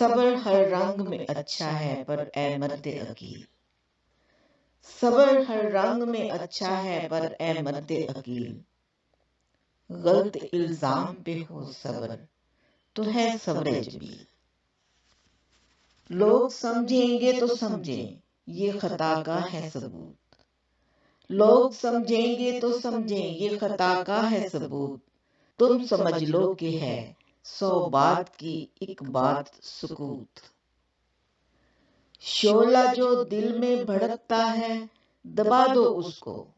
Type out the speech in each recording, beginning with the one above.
صبر ہر رنگ میں اچھا ہے پر اے مرد عقیل، صبر ہر رنگ میں اچھا ہے پر اے مرد عقیل، غلط الزام پہ ہو صبر تو ہے صبر جمیل۔ لوگ سمجھیں گے تو سمجھیں یہ خطا کا ہے ثبوت، لوگ سمجھیں گے تو سمجھیں یہ خطا کا ہے ثبوت، تم سمجھ لو کہ ہے 100 بات کی ایک بات سکوت۔ شعلہ جو دل میں بھڑکتا ہے دبا دو اس کو،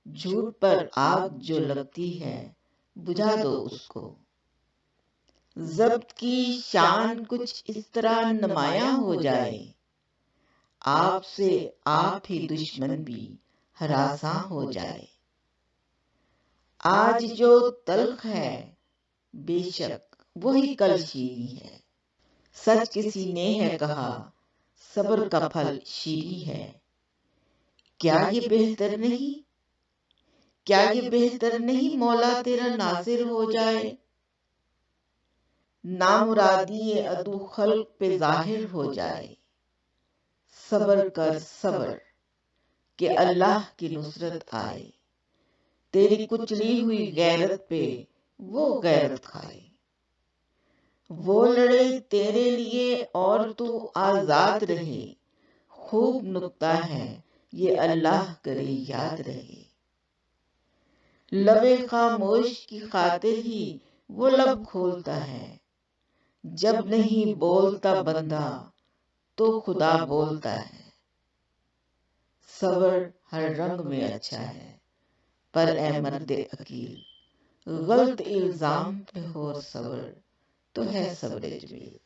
جھوٹ پر آگ جو لگتی ہے بجھا دو اس کو۔ ضبط کی شان کچھ اس طرح نمایاں ہو جائے، آپ سے آپ ہی دشمن بھی ہراساں ہو جائے۔ آج جو تلخ ہے بے شک وہی کل شیریں ہے، سچ کسی نے ہے کہا صبر کا پھل شیریں ہے۔ کیا یہ بہتر نہیں، کیا یہ بہتر نہیں مولا تیرا ناصر ہو جائے، نامرادی عدو خلق پہ ظاہر ہو جائے۔ صبر کر صبر کہ اللہ کی نصرت آئے، تیری کچلی ہوئی غیرت پہ وہ غیرت کھائے۔ وہ لڑے تیرے لیے اور تو آزاد رہے، خوب نکتہ ہے یہ اللہ کرے یاد رہے۔ لبِ خاموش کی خاطر ہی وہ لب کھولتا ہے، جب نہیں بولتا بندہ تو خدا بولتا ہے۔ صبر ہر رنگ میں اچھا ہے پر اے مرد عقیل، غلط الزام پہ ہو صبر تو ہے صبر جمیل۔